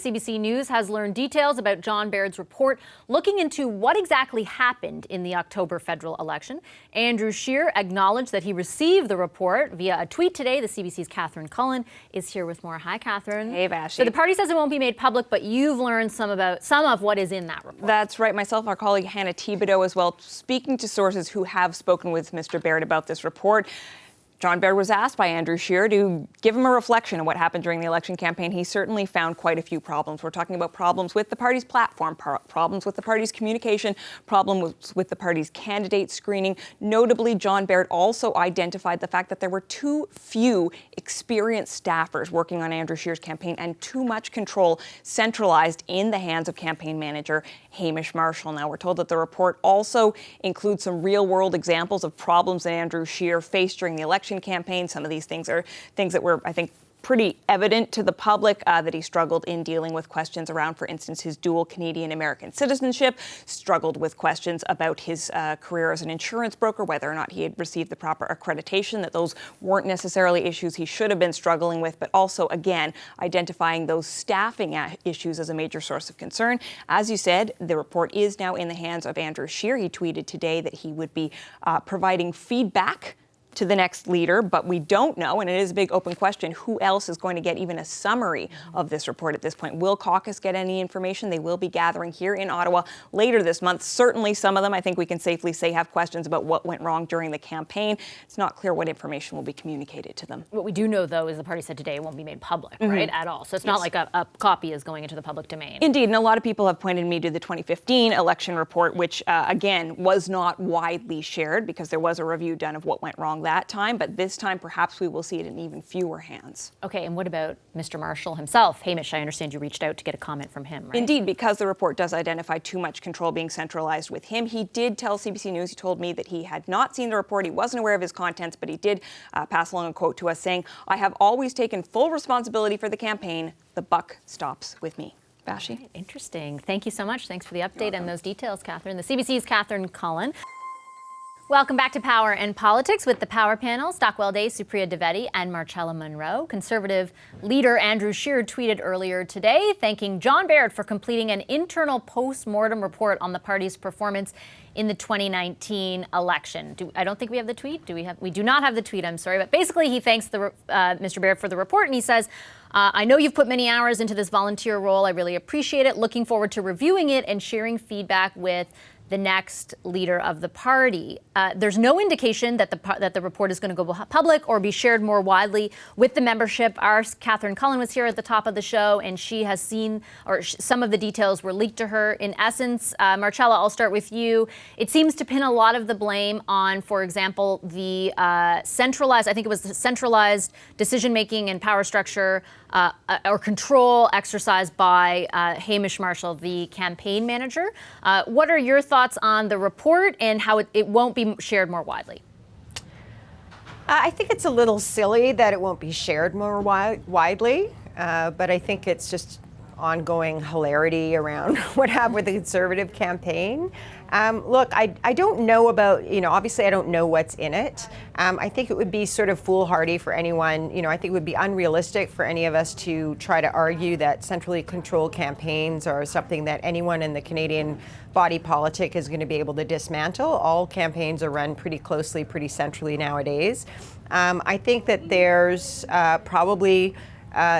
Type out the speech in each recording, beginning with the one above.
CBC News has learned details about John Baird's report looking into what exactly happened in the October federal election. Andrew Scheer acknowledged that he received the report via a tweet today. The CBC's Catherine Cullen is here with more. Hi, Catherine. Hey, Vashi. So the party says it won't be made public, but you've learned some of what is in that report. That's right. Myself, our colleague Hannah Thibodeau as well, speaking to sources who have spoken with Mr. Baird about this report. John Baird was asked by Andrew Scheer to give him a reflection of what happened during the election campaign. He certainly found quite a few problems. We're talking about problems with the party's platform, problems with the party's communication, problems with the party's candidate screening. Notably, John Baird also identified the fact that there were too few experienced staffers working on Andrew Scheer's campaign and too much control centralized in the hands of campaign manager Hamish Marshall. Now, we're told that the report also includes some real-world examples of problems that Andrew Scheer faced during the election campaign. Some of these things are things that were, I think, pretty evident to the public, that he struggled in dealing with questions around, for instance, his dual Canadian-American citizenship, struggled with questions about his career as an insurance broker, whether or not he had received the proper accreditation, that those weren't necessarily issues he should have been struggling with, but also, again, identifying those staffing issues as a major source of concern. As you said, the report is now in the hands of Andrew Scheer. He tweeted today that he would be providing feedback to the next leader, but we don't know, and it is a big open question, who else is going to get even a summary of this report at this point. Will caucus get any information? They will be gathering here in Ottawa later this month. Certainly some of them, I think we can safely say, have questions about what went wrong during the campaign. It's not clear what information will be communicated to them. What we do know, though, is the party said today it won't be made public, right, at all. So it's not like a copy is going into the public domain. Indeed, and a lot of people have pointed me to the 2015 election report, which, again, was not widely shared because there was a review done of what went wrong that time, but this time perhaps we will see it in even fewer hands. Okay, and what about Mr. Marshall himself? Hamish, I understand you reached out to get a comment from him, right? Indeed, because the report does identify too much control being centralized with him. He did tell CBC News, he told me that he had not seen the report, he wasn't aware of his contents, but he did pass along a quote to us saying, "I have always taken full responsibility for the campaign. The buck stops with me." Vashi? Right, interesting. Thank you so much. Thanks for the update and those details, Catherine. The CBC's Catherine Cullen. Welcome back to Power and Politics with the Power Panel, Stockwell Day, Supriya Dwivedi, and Marcella Munro. Conservative leader Andrew Scheer tweeted earlier today thanking John Baird for completing an internal post-mortem report on the party's performance in the 2019 election. I don't think we have the tweet. We do not have the tweet, I'm sorry. But basically, he thanks Mr. Baird for the report, and he says, I know you've put many hours into this volunteer role. I really appreciate it. Looking forward to reviewing it and sharing feedback with the next leader of the party. There's no indication that the report is going to go public or be shared more widely with the membership. Our Catherine Cullen was here at the top of the show, and she has seen, or some of the details were leaked to her. In essence, Marcella, I'll start with you. It seems to pin a lot of the blame on, for example, the centralized, I think it was the centralized decision-making and power structure or control exercised by Hamish Marshall, the campaign manager. What are your thoughts on the report and how it won't be shared more widely? I think it's a little silly that it won't be shared more widely, but I think it's just ongoing hilarity around what happened with the Conservative campaign. Look, I don't know about, obviously I don't know what's in it. I think it would be sort of foolhardy for anyone, I think it would be unrealistic for any of us to try to argue that centrally controlled campaigns are something that anyone in the Canadian body politic is going to be able to dismantle. All campaigns are run pretty closely, pretty centrally nowadays. I think that there's probably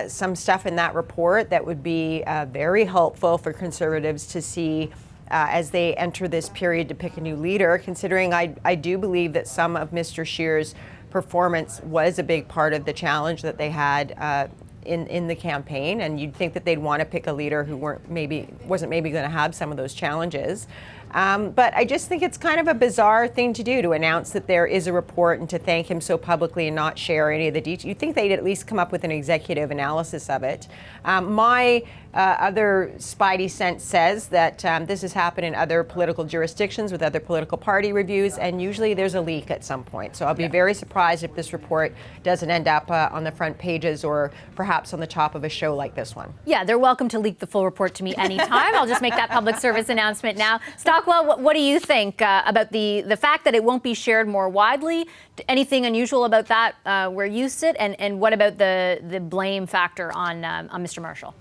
some stuff in that report that would be very helpful for Conservatives to see as they enter this period to pick a new leader, considering I do believe that some of Mr. Scheer's performance was a big part of the challenge that they had in the campaign, and you'd think that they'd want to pick a leader who wasn't maybe going to have some of those challenges. But I just think it's kind of a bizarre thing to do, to announce that there is a report and to thank him so publicly and not share any of the details. You'd think they'd at least come up with an executive analysis of it. My other spidey sense says that this has happened in other political jurisdictions with other political party reviews, and usually there's a leak at some point. So I'll be very surprised if this report doesn't end up on the front pages or perhaps on the top of a show like this one. Yeah, they're welcome to leak the full report to me anytime. I'll just make that public service announcement now. Stockwell, what do you think about the fact that it won't be shared more widely? Anything unusual about that where you sit? And what about the blame factor on Mr. Marshall?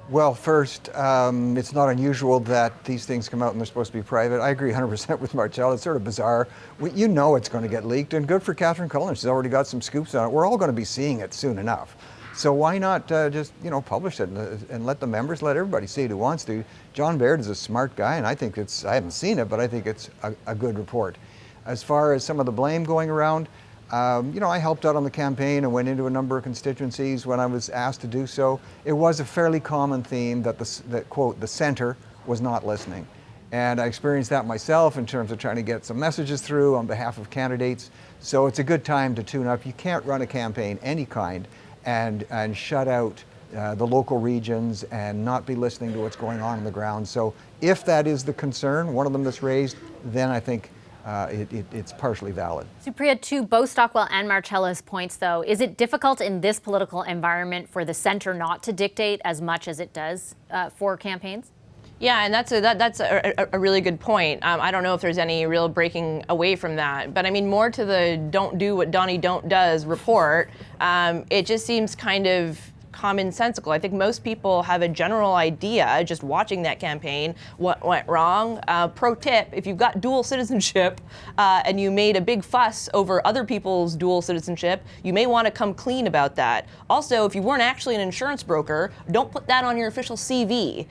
Well, first, it's not unusual that these things come out and they're supposed to be private. I agree 100% with Marcel. It's sort of bizarre. You know it's going to get leaked, and good for Catherine Cullen. She's already got some scoops on it. We're all going to be seeing it soon enough. So why not just publish it and let the members, let everybody see it who wants to. John Baird is a smart guy, and I think I haven't seen it, but I think it's a good report. As far as some of the blame going around, I helped out on the campaign and went into a number of constituencies when I was asked to do so. It was a fairly common theme that quote, the center was not listening. And I experienced that myself in terms of trying to get some messages through on behalf of candidates. So it's a good time to tune up. You can't run a campaign, any kind, and shut out the local regions and not be listening to what's going on the ground. So if that is the concern, one of them that's raised, then I think it's partially valid. Supriya, to both Stockwell and Marcella's points, though, is it difficult in this political environment for the center not to dictate as much as it does for campaigns? Yeah, and that's a really good point. I don't know if there's any real breaking away from that, but I mean, more to the "don't do what Donnie don't does" report. It just seems kind of commonsensical. I think most people have a general idea, just watching that campaign, what went wrong. Pro tip, if you've got dual citizenship and you made a big fuss over other people's dual citizenship, you may want to come clean about that. Also, if you weren't actually an insurance broker, don't put that on your official CV.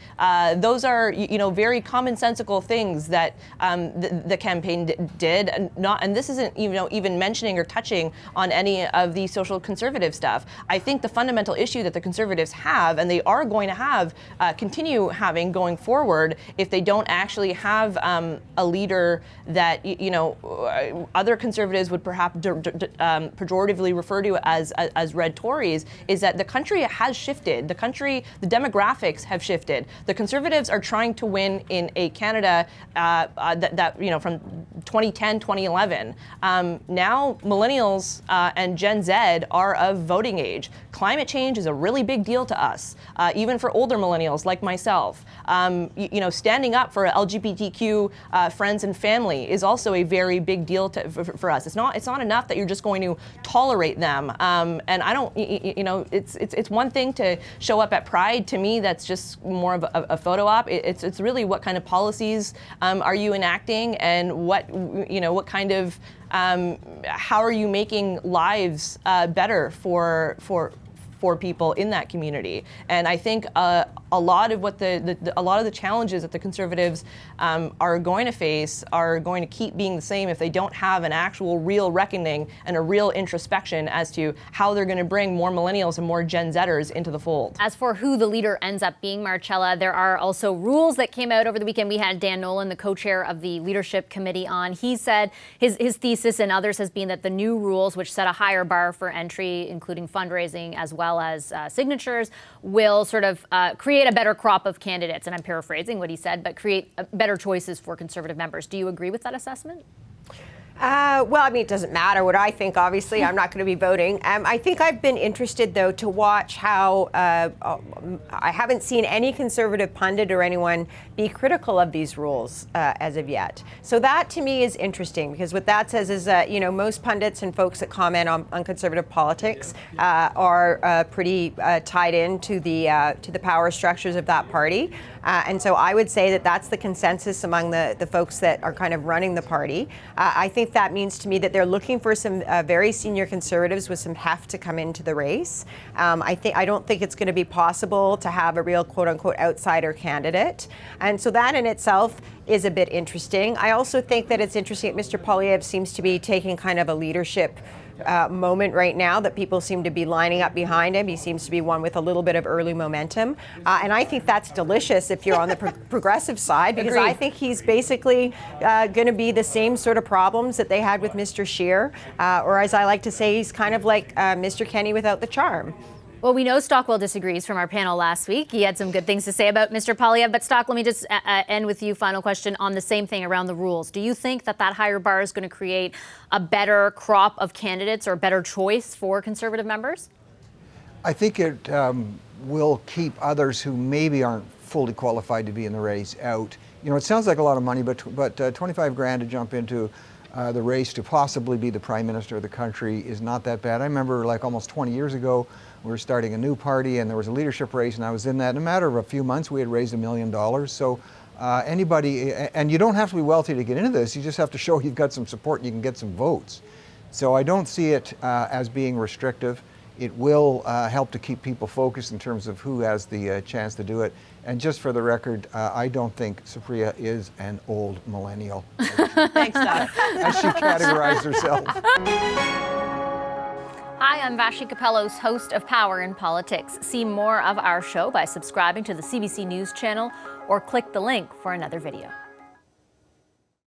Those are, very commonsensical things that the campaign did, and this isn't even mentioning or touching on any of the social conservative stuff. I think the fundamental issue that the Conservatives have, and they are going to have, continue having going forward, if they don't actually have a leader that other Conservatives would perhaps pejoratively refer to as red Tories, is that the country has shifted. The demographics have shifted. The Conservatives are trying to win in a Canada that from 2010, 2011. Now millennials and Gen Z are of voting age. Climate change is a really big deal to us, even for older millennials like myself. Standing up for LGBTQ friends and family is also a very big deal for us. It's not enough that you're just going to tolerate them. And I don't, it's one thing to show up at Pride. To me, that's just more of a photo op. It's really what kind of policies are you enacting, and what kind of how are you making lives better for people in that community? And I think a lot of what the challenges that the Conservatives are going to face are going to keep being the same if they don't have an actual real reckoning and a real introspection as to how they're going to bring more millennials and more Gen Zers into the fold. As for who the leader ends up being, Marcella, there are also rules that came out over the weekend. We had Dan Nolan, the co-chair of the Leadership Committee, on. He said his thesis and others has been that the new rules, which set a higher bar for entry, including fundraising as well as signatures, will sort of create a better crop of candidates. And I'm paraphrasing what he said, but create better choices for Conservative members. Do you agree with that assessment? It doesn't matter what I think, obviously. I'm not going to be voting. I think I've been interested, though, to watch how I haven't seen any Conservative pundit or anyone be critical of these rules as of yet. So that, to me, is interesting, because what that says is that, most pundits and folks that comment on Conservative politics are pretty tied into the power structures of that party. And so I would say that that's the consensus among the folks that are kind of running the party. I think that means to me that they're looking for some very senior Conservatives with some heft to come into the race. I don't think it's going to be possible to have a real quote-unquote outsider candidate. And so that in itself is a bit interesting. I also think that it's interesting that Mr. Poilievre seems to be taking kind of a leadership moment right now, that people seem to be lining up behind him. He seems to be one with a little bit of early momentum. And I think that's delicious if you're on the progressive side, because I think he's basically going to be the same sort of problems that they had with Mr. Scheer, or as I like to say, he's kind of like Mr. Kenney without the charm. Well, we know Stockwell disagrees from our panel last week. He had some good things to say about Mr. Poilievre. But Stock, let me just end with you. Final question on the same thing around the rules. Do you think that higher bar is going to create a better crop of candidates or a better choice for Conservative members? I think it will keep others who maybe aren't fully qualified to be in the race out. It sounds like a lot of money, but 25 grand to jump into the race to possibly be the Prime Minister of the country is not that bad. I remember like almost 20 years ago, we were starting a new party and there was a leadership race and I was in that. In a matter of a few months, we had raised $1 million. So anybody, and you don't have to be wealthy to get into this, you just have to show you've got some support and you can get some votes. So I don't see it as being restrictive. It will help to keep people focused in terms of who has the chance to do it. And just for the record, I don't think Supriya is an old millennial. Thanks, Doc. As she categorized herself. Hi, I'm Vashi Capellos, host of Power in Politics. See more of our show by subscribing to the CBC News channel or click the link for another video.